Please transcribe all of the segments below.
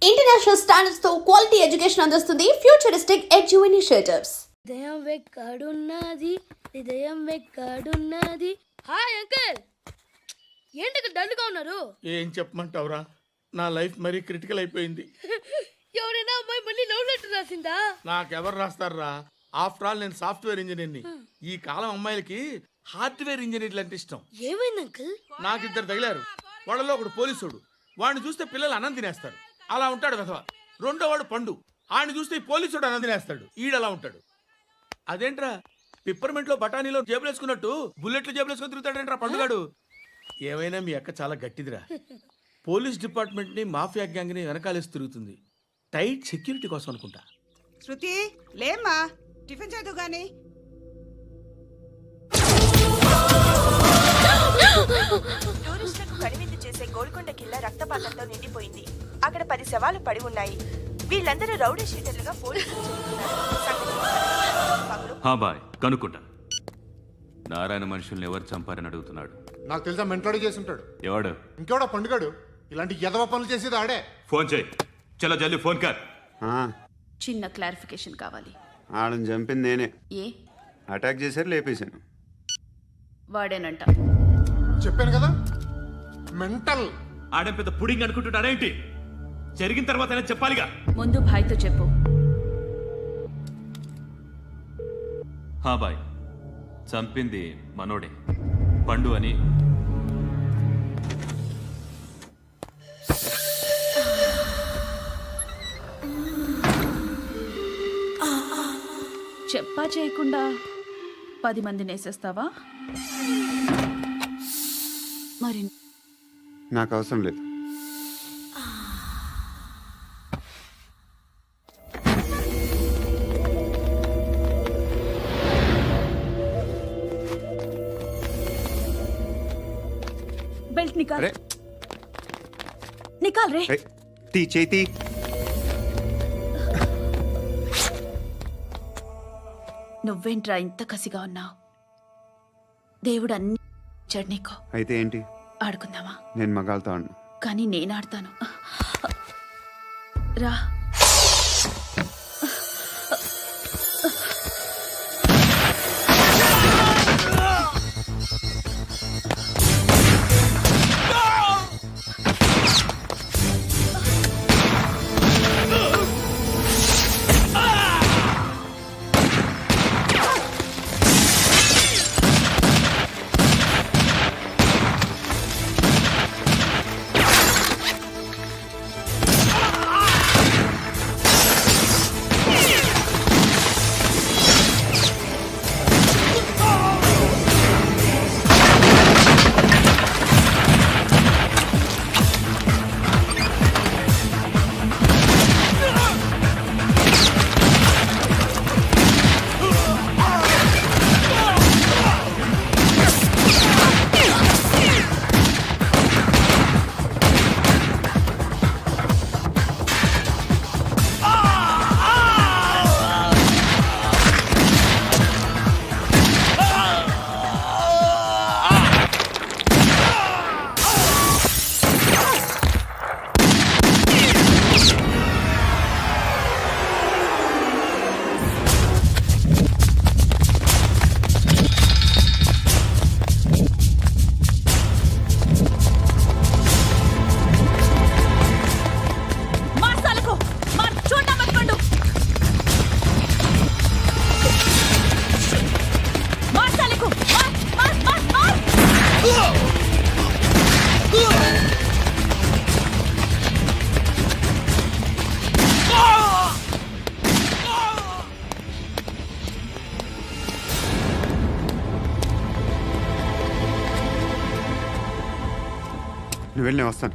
International standards తో quality education అందిస్తుంది futuristic edu initiatives. హృదయం వెక్కడున్నది, హృదయం వెక్కడున్నది. హాయ్ అంకుల్, ఏంటి డల్గా ఉన్నారు? ఏం చెప్పమంటావురా, నా లైఫ్ మరీ క్రిటికల్ అయిపోయింది. ఎవరైనా అమ్మాయి మళ్ళీ లవ్ లెటర్ రాసిందా? నాకెవరు రాస్తారా? ఆఫ్టర్ ఆల్ నేను సాఫ్ట్వేర్ ఇంజనీర్ని. ఈ కాలం అమ్మాయిలకి హార్డ్వేర్ ఇంజనీర్లు అంటే ఇష్టం. ఏమైంది అంకుల్? నాకు ఇద్దరు తగిలారు. వాళ్ళలో ఒకడు పోలీసుడు. వాడిని చూస్తే పిల్లలు అన్నం తినేస్తారు, అలా ఉంటాడు వెధవ. రెండో వాడు పండు. ఆయన చూస్తే ఈ పోలీసుడు అన్నం తినేస్తాడు, ఈడలా ఉంటాడు. అదేంట్రా, పిప్పర్మెంట్ లో బఠానీలో జేబులు వేసుకున్నట్టు బుల్లెట్లు జేబులు వేసుకుని తిరుగుతాడేంట్రా పండుగాడు. ఏమైనా మీ అక్క చాలా గట్టిదిరా. పోలీస్ డిపార్ట్మెంట్ ని మాఫియా గ్యాంగ్ ని వెనకాలేసి తిరుగుతుంది. టైట్ సెక్యూరిటీ కోసం అనుకుంటా. శృతి లేమ్మా, టిఫిన్ చేద్దు గాని. టూరిస్టులకు కనువిందు చేసే గోల్కొండ కిల్లా రక్తపాతంతో నిండిపోయింది. అక్కడ 10 శవాలు పడి ఉన్నాయి. వీళ్ళందరూ రౌడీ షీటర్లుగా పోలీసులు బాయ్ కనుక్కుంటా. నారాయణ మనుషుల్ని ఎవరు చంపారని అడుగుతున్నాడు. నాకు తెలుసా, మెంటోడి చేసి ఉంటాడు. ఎవడు? ఇంకెవడా పండుగాడు. ఇలాంటి ఎదవ పనులు చేసేది ఆడే. ఫోన్ చేయి. చలో జల్దీ ఫోన్ కర్. చిన్న క్లారిఫికేషన్ కావాలి. ఆడని చంపింది నేనే. ఏ అటాక్ చేశారు, లేపేశాను. వాడేనంట. చెప్పాను కదా, మెంటల్. ఆడేం పెద్ద పుడింగ్ అనుకుంటున్నాడేంటి? జరిగిన తర్వాత అయినా చెప్పాలిగా. ముందు భాయ్తో చెప్పు. బాయ్, చంపింది మనోడే, పండు అని. చెప్పా చేయకుండా 10 మందిని వేసేస్తావా? మరి నాకు అవసరం లేదు. బెల్ట్ నికాల్. అరే నికాల్ రే. తీ చేతి. నువ్వేంట్రా ఇంత కసిగా ఉన్నావు? దేవుడు అన్ని ఇచ్చాడు నీకు. అయితే ఏంటి? ఆడుకుందామా? నేను మగాళ్ళతో ఆడను. కానీ నేను ఆడతాను. రా. నువ్వు వెళ్ళి, నేను వస్తాను.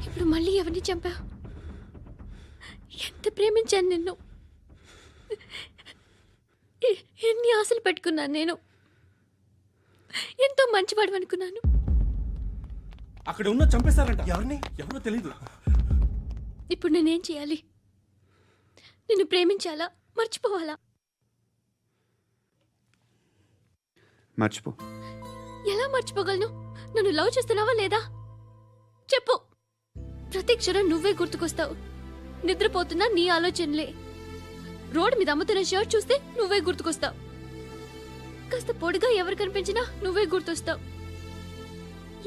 ఇప్పుడు మళ్ళీ ఎవరిని చంపా? ఎంత ప్రేమించాను నిన్ను, ఎన్ని ఆశలు పెట్టుకున్నాను. నేను ఎంతో మంచివాడు అనుకున్నాను. అక్కడ ఉన్న చంపేస్తారంట. ఎవరిని? ఎవరో తెలీదు. ఇప్పుడు నేనేం చేయాలి? నిన్ను ప్రేమించాలా మర్చిపోవాలా? మర్చిపో. ఎలా మర్చిపోగలను? నన్ను లవ్ చేస్తున్నావా లేదా చెప్పు. ప్రతి క్షణం నువ్వే గుర్తుకొస్తావు. నిద్రపోతున్నా నీ ఆలోచనలే. రోడ్డు మీద అమ్ముతున్న షర్ట్ చూస్తే నువ్వే గుర్తుకొస్తావు. కాస్త పొడిగా ఎవరు కనిపించినా నువ్వే గుర్తొస్తావు.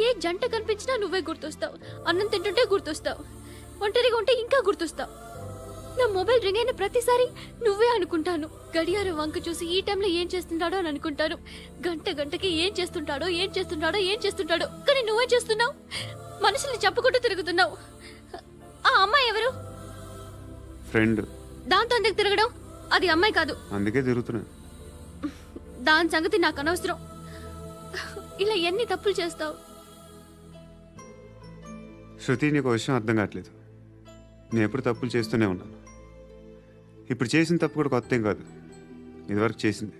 ఏ జంట కనిపించినా నువ్వే గుర్తొస్తావు. అన్నం తింటుంటే గుర్తొస్తావు. ఒంటరిగా ఉంటే ఇంకా గుర్తొస్తావు. నా మొబైల్ రింగ్ అయిన ప్రతిసారి నువ్వే అనుకుంటాను. గడియారం వంక చూసి ఈ టైంలో ఏం చేస్తుంటాడో అని అనుకుంటాను. గంటకి ఏం చేస్తుంటాడో కానీ నువ్వే చేస్తున్నావు. మనుషుల్ని చంపుకుంటూ తిరుగుతున్నావు. ఆ అమ్మాయి ఎవరు? ఫ్రెండ్. దాంతో ఎందుకు తిరగడం? అది అమ్మాయి కాదు. అందుకే తిరుగుతున్నా. దాని సంగతి నాకు అనవసరం. ఇలా ఎన్ని తప్పులు చేస్తావు? శృతి, నీకు విషయం అర్థం కావట్లేదు. నేను ఎప్పుడు తప్పులు చేస్తూనే ఉన్నాను. ఇప్పుడు చేసిన తప్పు కూడా కొత్త ఏం కాదు. ఇదివరకు చేసింది.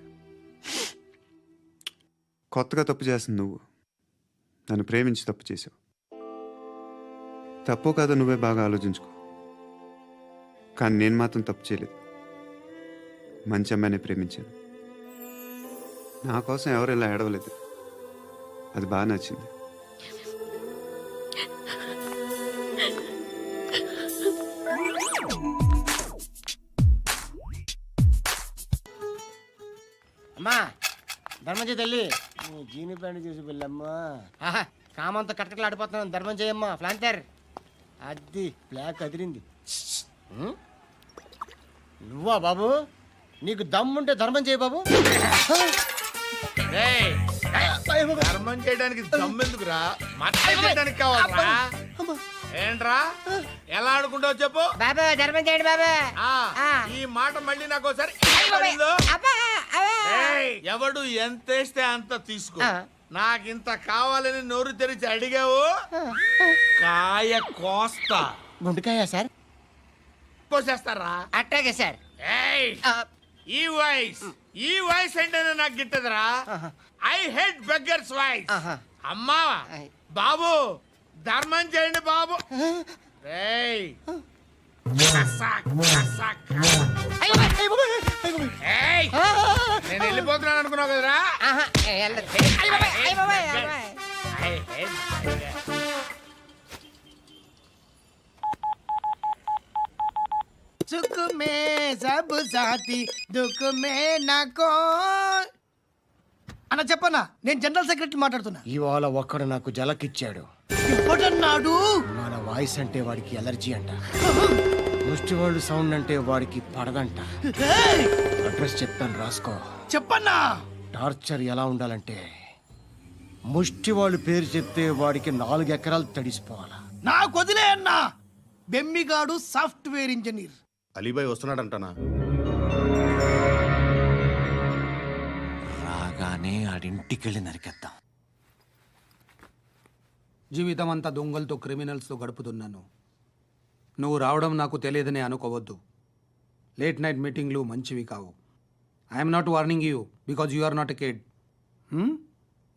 కొత్తగా తప్పు చేస్తుంది నువ్వు. నన్ను ప్రేమించి తప్పు చేసావు. తప్పు కాదో నువ్వే బాగా ఆలోచించుకో. కానీ నేను మాత్రం తప్పు చేయలేదు. మంచి అమ్మాయిని ప్రేమించాను. నా కోసం ఎవరు ఇలా ఏడవలేదు. అది బాగా నచ్చింది. అమ్మా ధర్మం చేయి తల్లి. జీని ప్యాంట్ చూసి వెళ్ళమ్మా. ఆహా కామంతో కట్టకలు ఆడిపోతున్నాను. ధర్మం చేయమ్మా. ఫ్లాంటర్ అది బ్లాక్ అదిరింది. నువ్వా బాబు? నీకు దమ్ముంటే ధర్మం చేయి బాబు. రేయ్, ధర్మం చేయడానికి దమ్మెందుకురా? మతం చేయడానికి కావాలరా? ఏంట్రా ఎలా ఆడుకుంటావు చెప్పు. బాబా ధర్మం చేయండి బాబా. ఈ మాట మళ్ళీ నాకు ఒకసారి ఎవడు ఎంత వేస్తే అంత తీసుకో. నాకింత కావాలని నోరు తెరిచి అడిగావు, కాయ కోస్తా. గుండెకాయ సార్? కోసేస్తారా? అట్టాగే సార్. ఈ వాయిస్ అంటేనే నాకు గిట్టదురా. I hate beggars voice. అమ్మా బాబు ధర్మం చేయండి బాబు. రేయ్ నేను వెళ్ళిపోతున్నాను అనుకున్నావు కదరా. సుఖ మే సబ్ సాథీ దుఃఖ మే నాకో. అన్న చెప్పన్నా, నేను జనరల్ సెక్రటరీ మాట్లాడుతున్నా. ఇవాళ ఒక్కడు నాకు జలకిచ్చాడు. ఎవడన్నాడు? మన వాయిస్ అంటే వాడికి ఎలర్జీ అంట. ముష్టి వాళ్ళు సౌండ్ అంటే వాడికి పడదంట. అడ్రస్ చెప్తాను రాసుకో. చెప్పన్నా. టార్చర్ ఎలా ఉండాలంటే ముష్టి వాళ్ళు పేరు చెప్తే వాడికి 4 ఎకరాలు తడిసిపోవాలా. నాకు వదిలే అన్నా. బెమ్మిగాడు సాఫ్ట్వేర్ ఇంజనీర్. అలీబాయ్ వస్తున్నాడంటనా? రాగానే ఆడింటికెళ్ళి నరికేద్దాం. జీవితం అంతా దొంగలతో క్రిమినల్స్తో గడుపుతున్నాను. నువ్వు రావడం నాకు తెలియదని అనుకోవద్దు. లేట్ నైట్ మీటింగ్లు మంచివి కావు. I'm not warning you because you are not a kid.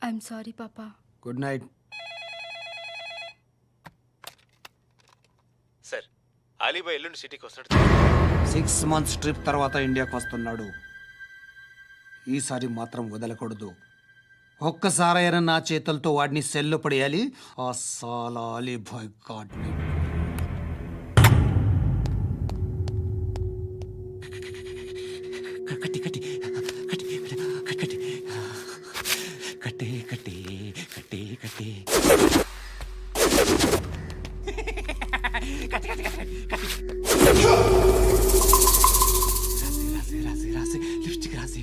I'm sorry papa. Good night. Sir, Alibhai ఎల్లుండి సిటీకి వస్తాడు. 6 months ట్రిప్ తర్వాత ఇండియాకి వస్తున్నాడు. ఈసారి మాత్రం వదలకూడదు. ఒక్కసారైనా నా చేతులతో వాడిని సెల్లు పడేయాలి. ఆ సాలా అలీబాయ్ గాడ్ని. కట్టి కట్టి కట్టి కట్టి కట్టి కట్టి కట్టి కట్టి రాసి రాసి లిప్స్టిక్ రాసి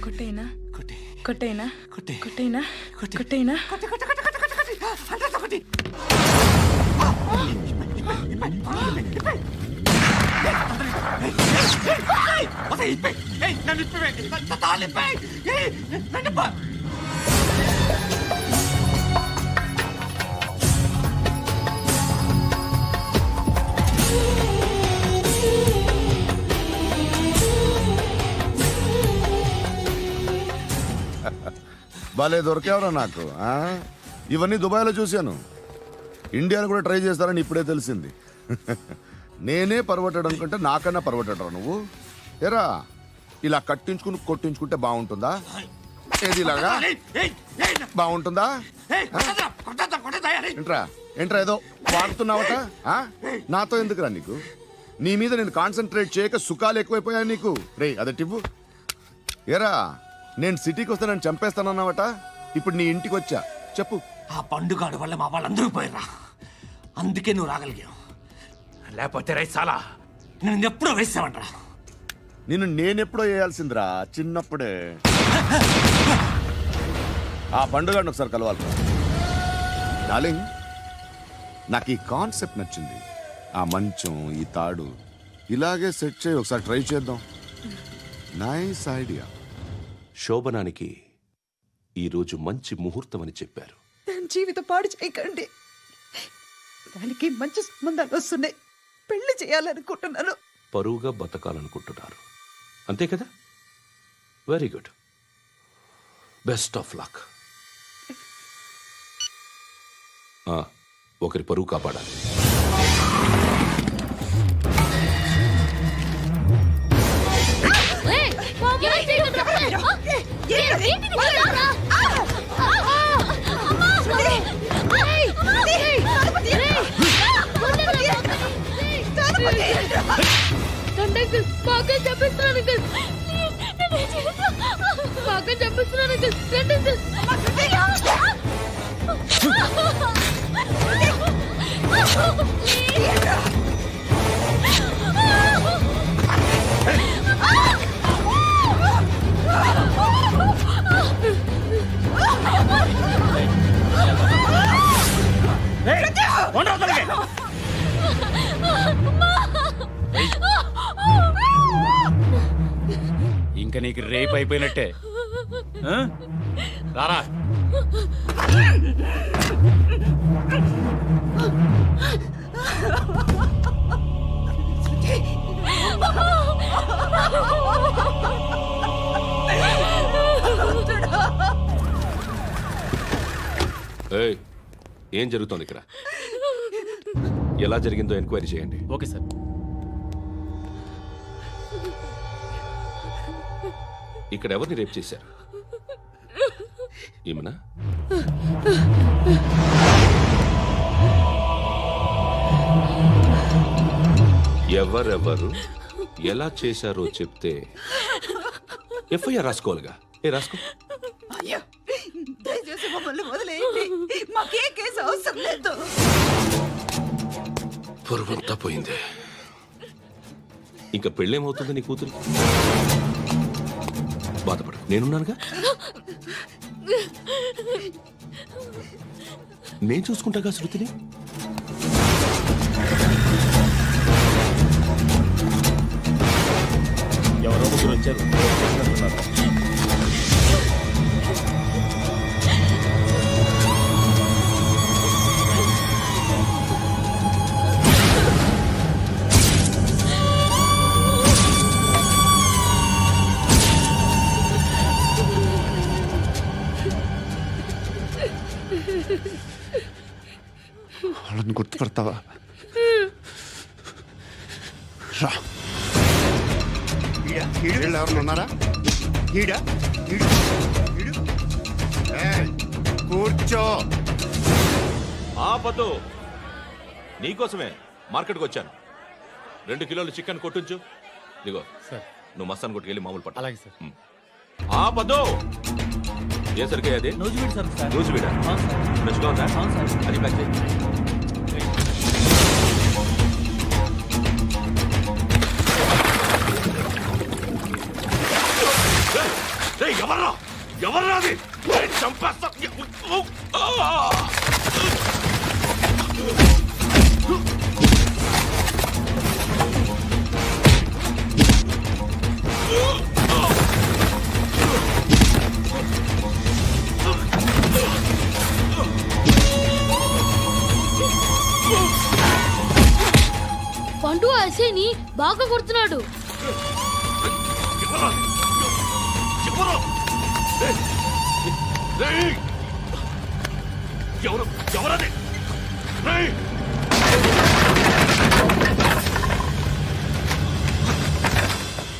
కొట్టేనా కొట్టి కొట్టేనా కొట్టి కొట్టేనా కొట్టి కొట్టేనా కొట్టి కొట్టి కొట్టి కొట్టి కొట్టి కొట్టి కొట్టి భలే దొరికేవరా నాకు. ఇవన్నీ దుబాయ్లో చూశాను. ఇండియాలో కూడా ట్రై చేస్తారని ఇప్పుడే తెలిసింది. నేనే పర్వటాడు అనుకుంటే నాకన్నా పర్వటాడరా నువ్వు? ఎరా ఇలా కట్టించుకుని కొట్టించుకుంటే బాగుంటుందా? ఏది ఇలాగా బాగుంటుందా? ఏంట్రా ఏంట్రా ఏదో వాడుతున్నావట? నాతో ఎందుకురా నీకు? నీ మీద నేను కాన్సన్ట్రేట్ చేయక సుఖాలు ఎక్కువైపోయా నీకు. రే అదటివ్వు. ఎరా నేను సిటీకి వస్తే నన్ను చంపేస్తానన్నావట, ఇప్పుడు నీ ఇంటికి వచ్చా. చెప్పు. ఆ పండుగాడు వల్ల మా వాళ్ళందరూ పోయిరా, అందుకే నువ్వు రాగలిగావు. లేకపోతే రైసాలా నేను ఎప్పుడో వేసావంటరా. నిన్ను నేనెప్పుడో వేయాల్సిందిరా, చిన్నప్పుడే. ఆ పండుగను ఒకసారి కలవాలి డార్లింగ్. నాకు ఈ కాన్సెప్ట్ నచ్చింది. ఆ మంచం, ఈ తాడు ఇలాగే సెట్ చేయి, ఒకసారి ట్రై చేద్దాం. Nice idea. శోభనానికి ఈరోజు మంచి ముహూర్తం అని చెప్పారు. దాని జీవితం పాడు చేయకండి. దానికి మంచి సంబంధాలు వస్తున్నాయి, పెళ్లి చేయాలనుకుంటున్నాను. పరువుగా బతకాలనుకుంటున్నారు అంతే కదా? Very good, best of luck. ఒకరి పరువు కాపాడాలి. బాగా చెప్పిస్తున్నాను ఇంకా నీకు రేప్ అయిపోయినట్టే. రారా. ఏం జరుగుతోంది ఇక్కడ? ఎలా జరిగిందో ఎంక్వైరీ చేయండి. Okay sir. ఇక్కడ ఎవరిని రేప్ చేశారు? ఏమన్నా? ఎవరెవరు ఎలా చేశారో చెప్తే ఎఫ్ఐఆర్ రాసుకోవాలిగా. రాసుకో. దయచేసి మమ్మల్ని వదిలేయండి, మాకే కేసు అవసరం లేదు. పొరువంతా పోయింది. ఇంకా పెళ్ళేమవుతుంది నీ కూతురు? బాధపడు, నేనున్నానుగా. నేను చూసుకుంటాగా శృతిని. ఎవరో ముగ్గురు వచ్చారు. వాళ్ళని గుర్తుపడతావా? రా. ఎవరు ఉన్నారా? కూర్చో. ఆపదు, నీకోసమే మార్కెట్కి వచ్చాను. 2 కిలోలు చికెన్ కొట్టించు. ఇదిగో సార్. నువ్వు మస్తాన్ కొట్టుకెళ్ళి మామూలు పట్టు. అలాగే సార్. ఆపదు. ఏ సరికే అది? నూజివీడు సార్. నూజివీడా? ఫ్రెష్గా ఉందా? అది ప్యాక్ చేయి. ఎవర్రా ఎవర్రా అది? చంపేస్తా. పండు అసేని బాగా కొడుతున్నాడు. ఎవరది?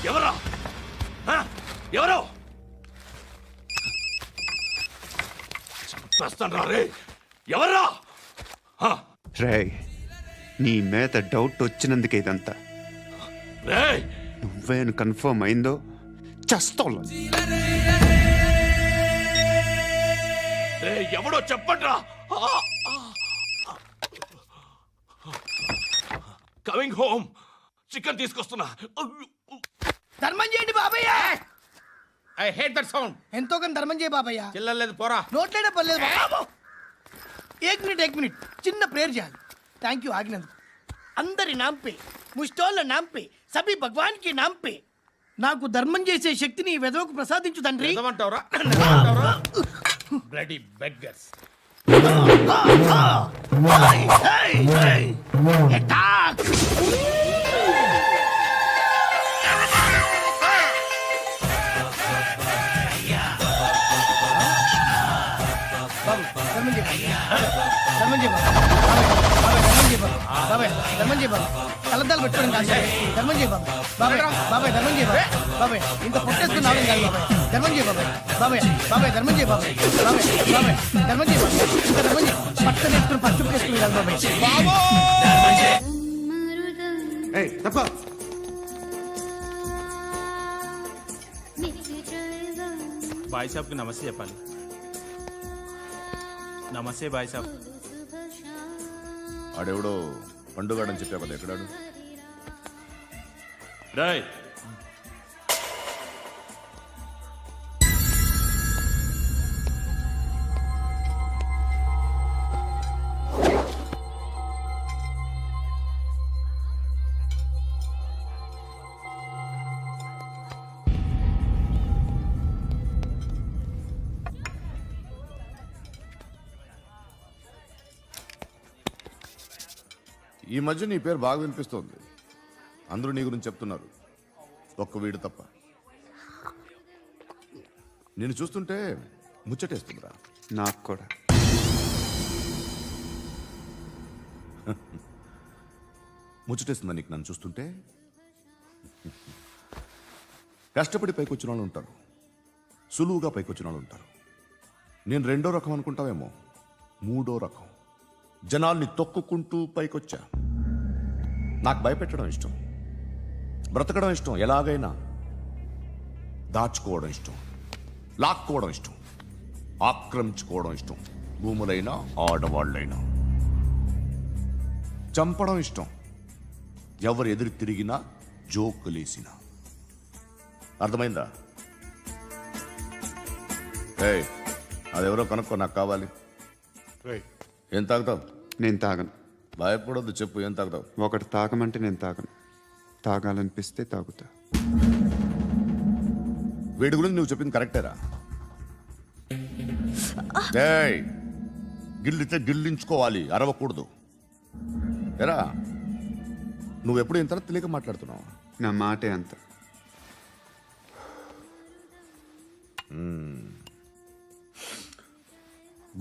ఎవరా ఎవరో చంపేస్తాను రా రే ఎవరా రే నీ మీద డౌట్ వచ్చినందుకే ఇదంతా. రే నువ్వేను కన్ఫర్మ్ అయిందో చస్తావు. రే ఎవడో చెప్పండ్రా కమింగ్ హోమ్ చికెన్ తీసుకొస్తున్నా. ధర్మం చేయండి బాబయ్య. I hate that sound. ఎంతో కొంత ధర్మం చేయ బాబయ్య. చిల్లలేదు పోరా. నోట్లేడే పర్లేదు బాబు. ఏక్ మినిట్ చిన్న ప్రేయర్ చేయాలి. థ్యాంక్ యూ ఆగినందుకు. అందరి నాంపే ముష్టోళ్ళ నాంపే సభీ భగవాన్ కి నాంపే నాకు ధర్మం చేసే శక్తిని ఈ వెదవకు ప్రసాదించు తండ్రి. ఏమంటావురా? Bloody beggars. కలద్దాలు పెట్టుకోండి కాదు ధర్మం చేయ బాబాయ్. బాబాయ్ ధర్మం చేయ బాబాయ్. ఇంత పొట్టేసుకుని రావడం కాదు బాబాయ్. ధర్మం చేయ బాబాయ్. ధర్మం చేయ బాబాయ్. ధర్మం చేయ బాబాయ్. ఇంత ధర్మం చేయ పట్టు వేసుకుని పట్టు వేసుకుని కాదు బాబాయ్. బాయ్ సాబ్కి నమస్తే చెప్పాలి. నమస్తే బాయ్ సాబ్. ఆడెవడో పండుగాడని చెప్పావు కదా, ఎక్కడాడు? రేయ్ ఈ మధ్య నీ పేరు బాగా వినిపిస్తోంది. అందరూ నీ గురించి చెప్తున్నారు, ఒక్క వీడు తప్ప. నేను చూస్తుంటే ముచ్చటేస్తుందిరా. నాకు కూడా. ముచ్చటేస్తుందా నీకు నన్ను చూస్తుంటే? కష్టపడి పైకొచ్చిన వాళ్ళు ఉంటారు, సులువుగా పైకొచ్చిన వాళ్ళు ఉంటారు. నేను రెండో రకం అనుకుంటావేమో, మూడో రకం. జనాల్ని తొక్కుకుంటూ పైకొచ్చా. నాకు భయపెట్టడం ఇష్టం, బ్రతకడం ఇష్టం, ఎలాగైనా దాచుకోవడం ఇష్టం, లాక్కోవడం ఇష్టం, ఆక్రమించుకోవడం ఇష్టం. భూములైనా ఆడవాళ్ళైనా చంపడం ఇష్టం, ఎవరు ఎదురు తిరిగినా జోకులేసినా. అర్థమైందా? ఏయ్, అదెవరో కనుక్కో, నాకు కావాలి. ఏం తాగుతావు? నేను తాగను. భయపడొద్దు, చెప్పు ఏం తాగుతావు? ఒకటి తాగమంటే నేను తాగను, తాగాలనిపిస్తే తాగుతా. వీడి గురించి నువ్వు చెప్పింది కరెక్టేరా? ఏయ్, గిల్లితే గిల్లించుకోవాలి, అరవకూడదు. ఎరా, నువ్వెప్పుడు ఇంత తెలియక మాట్లాడుతున్నావు? నా మాటే అంత.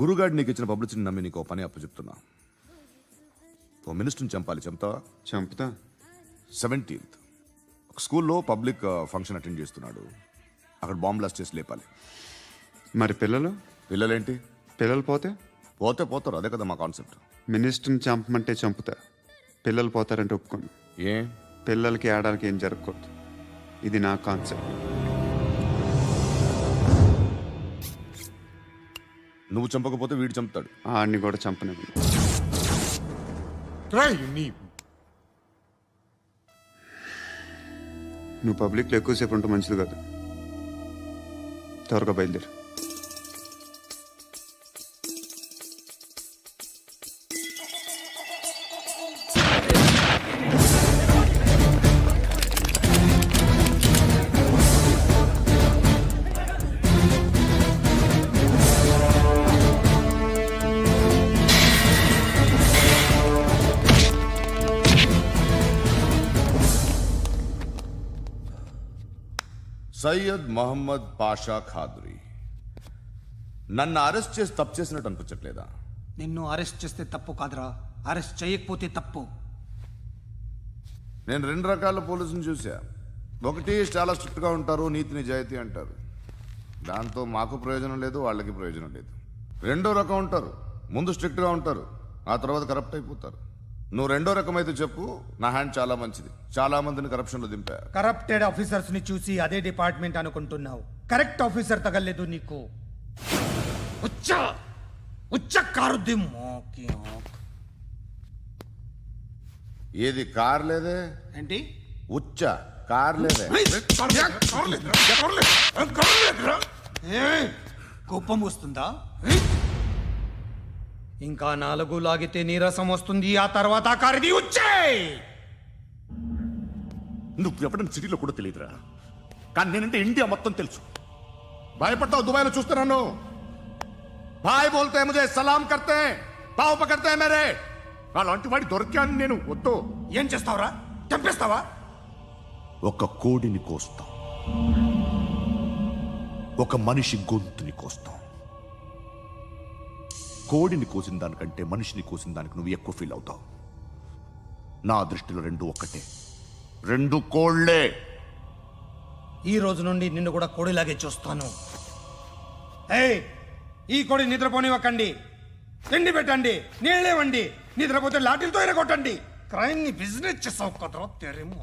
గురుగాడు నీకు ఇచ్చిన పబ్లిసిటీని నమ్మి నీకు పని అప్పు చెప్తున్నా. ఓ మినిస్టర్ని చంపాలి, చంపుతావా? చంపుతా. 17th ఒక స్కూల్లో పబ్లిక్ ఫంక్షన్ అటెండ్ చేస్తున్నాడు, అక్కడ బాంబ్ బ్లాస్ట్ చేసి లేపాలి. మరి పిల్లలేంటి? పిల్లలు పోతే పోతారు, అదే కదా మా కాన్సెప్ట్. మినిస్టర్ని చంపమంటే చంపుతా, పిల్లలు పోతారంటే ఒప్పుకోను. ఏ పిల్లలకి ఆడాలకి ఏం జరగకూడదు, ఇది నా కాన్సెప్ట్. నువ్వు చంపకపోతే వీడు చంపుతాడు. ఆడిని కూడా చంపనివ్వను. నువ్వు పబ్లిక్లో ఎక్కువసేపు ఉంటే మంచిది కాదు. త్వరగా బయలుదేరు. సయ్యద్ మహమ్మద్ పాషా ఖాద్రీ. నన్ను అరెస్ట్ చేసి తప్పు చేసినట్టు అనిపించట్లేదా? నిన్ను అరెస్ట్ చేస్తే తప్పు కాదురా, అరెస్ట్ చేయకపోతే తప్పు. నేను 2 రకాల పోలీసుని చూసా. ఒకటి చాలా స్ట్రిక్ట్గా ఉంటారు, నీతి నిజాయితీ అంటారు. దాంతో మాకు ప్రయోజనం లేదు, వాళ్ళకి ప్రయోజనం లేదు. రెండో రకం ఉంటారు, ముందు స్ట్రిక్ట్గా ఉంటారు, ఆ తర్వాత కరప్ట్ అయిపోతారు. నువ్వు రెండో రకం అయితే చెప్పు. నా హ్యాండ్ చాలా మంచిది, చాలా మందిని కరప్షన్లో దింపా. కరప్టెడ్ ఆఫీసర్స్ ని చూసి అదే డిపార్ట్మెంట్ అనుకుంటున్నావు. కరెక్ట్ ఆఫీసర్ తగలేదు నీకు. ఉచ్చ కారుద్ది మోకి. ఏది కార్ లేదే ఏంటి? ఉచ్చ కార్ లేదే. కోపం వస్తుందా? ఇంకా 4 లాగితే నీరసం వస్తుంది. ఆ తర్వాత కారిది ఉచ్చే. నువ్వు ఎప్పుడైనా సిటీలో కూడా తెలియదురా, కానీ నేనంటే ఇండియా మొత్తం తెలుసు. భయపడతావు దుబాయ్లో చూస్తున్నాను. భాయ్ బోల్తే ముజే సలాం కర్తే పావు పకర్తే మేరే. అలాంటి వాడి దొరికాను నేను. వద్దు. ఏం చేస్తావురా? చంపేస్తావా? ఒక కోడిని కోస్తాం, ఒక మనిషి గొంతుని కోస్తాం. కోడిని కోసిన దానికంటే మనిషిని కోసిన దానికి నువ్వు ఎక్కువ ఫీల్ అవుతావు. నా దృష్టిలో 2 ఒక్కటే, 2 కోళ్లే. ఈ రోజు నుండి నిన్ను కూడా కోడిలాగే చూస్తాను. ఏయ్, ఈ కోడి నిద్రపోనివ్వకండి. తిండి పెట్టండి, నీళ్ళేవండి. నిద్రపోతే లాఠీలతో ఎరగొట్టండి. క్రైమ్ ని బిజినెస్ చేసావు కదరా తెరేమో.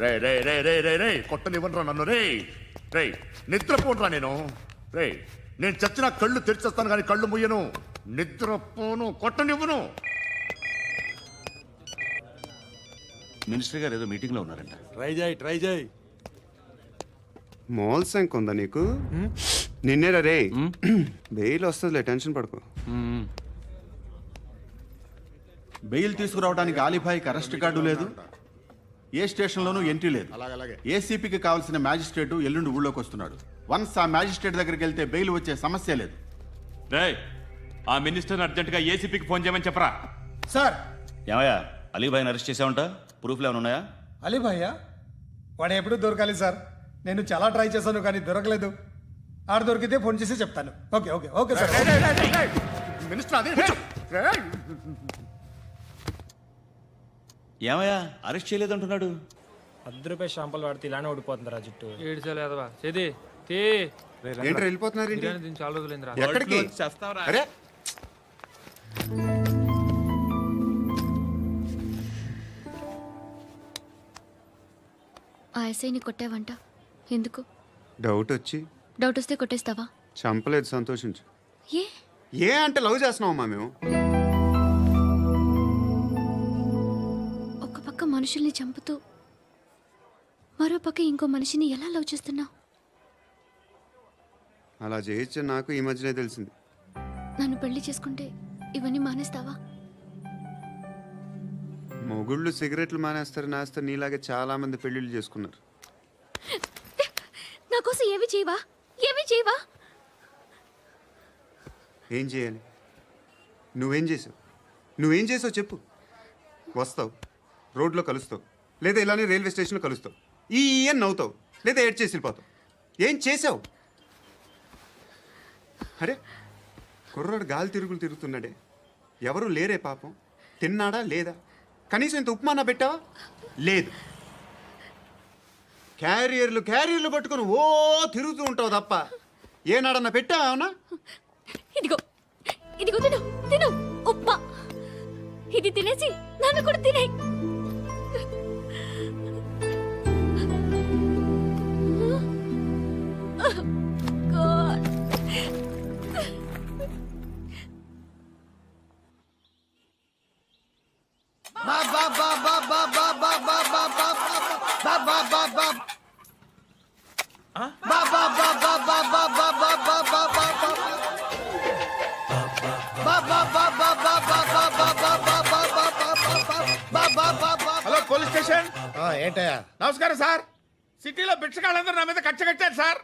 రే రే రే రే రే రే కొట్టనివ్వనరా నన్ను. రే రే నిద్రపోనరా నేను. రే నేను చచ్చిన కళ్ళు తెరిచేస్తాను కానీ కళ్ళు ముయ్యను. నిద్రపోను, కొట్టనివ్వను. మినిస్టర్ గారు ఏదో మీటింగ్లో ఉన్నారంట. ట్రై చేయి. మోల్ సంక్ ఉందా నీకు? నిన్నేరా రే. బెయిల్ వస్తుందిలే, టెన్షన్ పడుకో. బెయిల్ తీసుకురావడానికి ఆలిభాయికి అరెస్ట్ కార్డు లేదు, ఏ స్టేషన్లోనూ ఎంట్రీ లేదు. ఏసీపీకి కావాల్సిన మ్యాజిస్ట్రేటు ఎల్లుండి ఊళ్ళోకి వస్తున్నాడు. వన్స్ ఆ మ్యాజిస్ట్రేట్ దగ్గరికి వెళ్తే బెయిల్ వచ్చే సమస్య లేదు. రేయ్, ఆ మినిస్టర్ని అర్జెంటుగా ఏసీపీకి ఫోన్ చేయమని చెప్పరా. సార్. ఏమయ్యా, అలీభాయ్ని అరెస్ట్ చేసావంట? ప్రూఫ్లు ఏమైనా ఉన్నాయా? అలీ భయ్యా, వాడు ఎప్పుడు దొరకాలి సార్. నేను చాలా ట్రై చేశాను కానీ దొరకలేదు. ఆడ దొరికితే ఫోన్ చేసి చెప్తాను. Okay okay okay sir. Minister అదే. ఏమయ్యా, అరెస్ట్ చేయలేదంటున్నాడు. ₹10 షాంపులు వాడితే ఇలానే ఓడిపోతుందిరా జుట్టు. ఏంటి వెళ్ళిపోతున్నారు? చాలా రోజులైందిరా. ఎక్కడికి? అరే ఆ ఎస్ఐని కొట్టావంట, ఎందుకు? డౌట్ వచ్చి. డౌట్ వస్తే కొట్టేస్తావా? చంపలేదు, సంతోషించు. ఏ ఏ అంటే లవ్ చేస్తున్నావమ్మా మేము. ఒక పక్క మనుషుల్ని చంపుతూ మరో పక్క ఇంకో మనిషిని ఎలా లవ్ చేస్తున్నావు? అలా చేయొచ్చు నాకు ఈ మధ్యనే తెలిసింది. నన్ను పెళ్లి చేసుకుంటే ఇవన్నీ మానేస్తావా? మొగుళ్ళు సిగరెట్లు మానేస్తారు, నాస్తారు. నీలాగే చాలా మంది పెళ్లిళ్ళు చేసుకున్నారు. నా కోసం ఏమి చేయవా? ఏమి చేయవా? ఏం చేయాలి? నువ్వేం చేసావు? నువ్వేం చేసావు చెప్పు. వస్తావు, రోడ్లో కలుస్తావు, లేదా ఇలానే రైల్వే స్టేషన్లో కలుస్తావు. ఈ అని నవ్వుతావు, లేదా ఏడ్ చేసి వెళ్ళిపోతావు. ఏం చేసావు? అరే కుర్రాడు గాలి తిరుగులు తిరుగుతున్నాడే, ఎవరు లేరే పాపం. తిన్నాడా లేదా? కనీసం ఇంత ఉప్మానా పెట్టావా? లేదు. క్యారియర్లు పట్టుకొని ఓ తిరుగుతూ ఉంటావు తప్ప ఏనాడన్నా పెట్టావా? అవునా? ఇదిగో ఇదిగో తిను తిను ఉప్మా. ఇది తినేసి నన్ను కూడా తినే. Hello police station. ఏంటయ్యా? నమస్కారం సార్. సిటీలో భిక్షగాళ్ళందరూ నా మీద కక్ష కట్టారు సార్.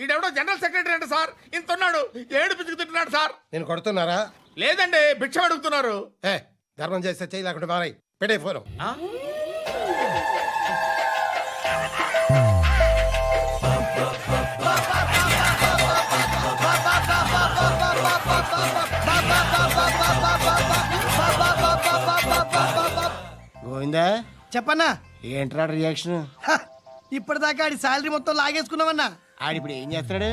ఈడెవడో జనరల్ సెక్రటరీ అంట సార్. ఇంత ఉన్నాడు, 7 పిచ్చుకు తింటున్నాడు సార్. నేను కొడుతున్నారా? లేదండి, భిక్ష అడుగుతున్నారు. ధర్మం చేస్తే చేయి, లేకుండా మారాయి. పెట్టే ఫోను. అర్థమైందా? చెప్పన్నా. ఏంట్రా రియాక్షన్? ఇప్పటిదాకా ఆడి శాలరీ మొత్తం లాగేసుకున్నావన్నా. ఆడిప్పుడు ఏం చేస్తున్నాడు?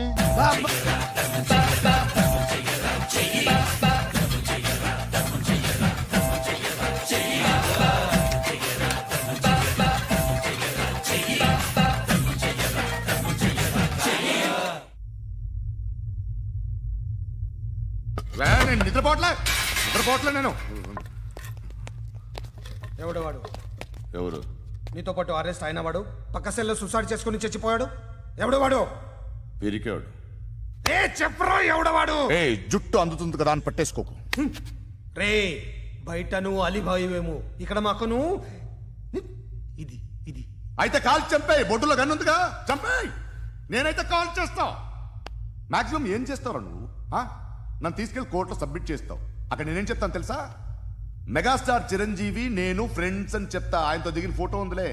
నేను నిద్రపోవట్లే నేను. ఎవడు వాడు? ఎవరు? నీతో పాటు అరెస్ట్ అయిన వాడు, పక్క సెల్లో సూసైడ్ చేసుకుని చచ్చిపోయాడు. ఎవడు వాడు? పిరికాడు. ఏ చెప్పరా ఎవడవాడు? ఏ జుట్టు అందుతుంది కదా అని పట్టేసుకోకు. రే బయట నువ్వు అలీబాయివేమో, ఇక్కడ మాకు నువ్వు ఇది ఇది. అయితే కాల్ చంపేయి. బొడ్డులో గన్నుందిగా చంపేయి. నేనైతే కాల్ చేస్తా. మాక్సిమం ఏం చేస్తావు నువ్వు? నన్ను తీసుకెళ్లి కోర్టులో సబ్మిట్ చేస్తావు. అక్కడ నేనేం చెప్తాను తెలుసా? మెగాస్టార్ చిరంజీవి నేను ఫ్రెండ్స్ అని చెప్తా. ఆయనతో దిగిన ఫోటో ఉందిలే.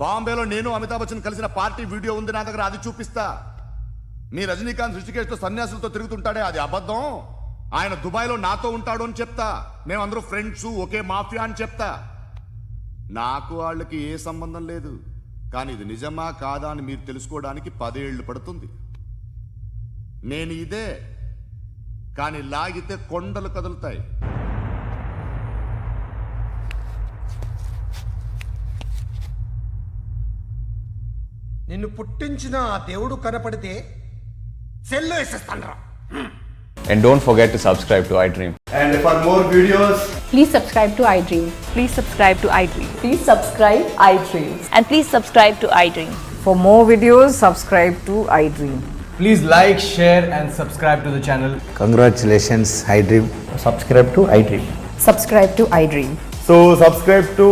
బాంబేలో నేను అమితాబ్ బచ్చన్ కలిసిన పార్టీ వీడియో ఉంది నా దగ్గర, అది చూపిస్తా. మీ రజనీకాంత్ ఋషికేష్తో సన్యాసులతో తిరుగుతుంటాడే, అది అబద్ధం. ఆయన దుబాయ్లో నాతో ఉంటాడు అని చెప్తా. మేమందరూ ఫ్రెండ్స్, ఒకే మాఫియా అని చెప్తా. నాకు వాళ్ళకి ఏ సంబంధం లేదు. కానీ ఇది నిజమా కాదా అని మీరు తెలుసుకోవడానికి 10 ఏళ్ళు పడుతుంది. నేను ఇదే, కానీ లాగితే కొండలు కదులుతాయి. నిన్ను పుట్టించిన ఆ దేవుడు కనపడితే సెల్లో వేసేస్తానరా. And don't forget to subscribe to iDream. And for more videos, Please subscribe to iDream. Please subscribe to iDream. Please subscribe iDream. And please subscribe to iDream. For more videos, subscribe to iDream. Please like, share and subscribe to the channel. Congratulations, iDream. Subscribe to iDream. Subscribe to iDream. So subscribe to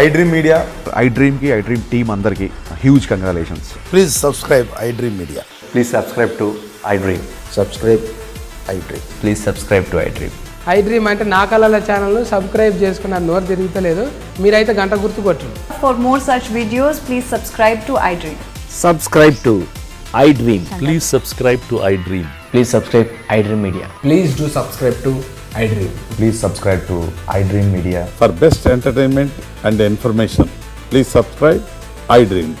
iDream Media. iDream ki iDream team andarki huge congratulations. please subscribe iDream Media. Please subscribe to iDream. Subscribe iDream. Please subscribe to iDream. iDream అంటే నా కళల channel subscribe చేసుకున్న నోరు తిరుగుతలేదు. మీరైతే గంట గుర్తు కొట్టండి. For more such videos, please subscribe to iDream. Subscribe to iDream. Please subscribe to iDream. Please subscribe iDream Media. Please do subscribe to iDream. Please subscribe to iDream Media. For best entertainment and information, please subscribe iDream.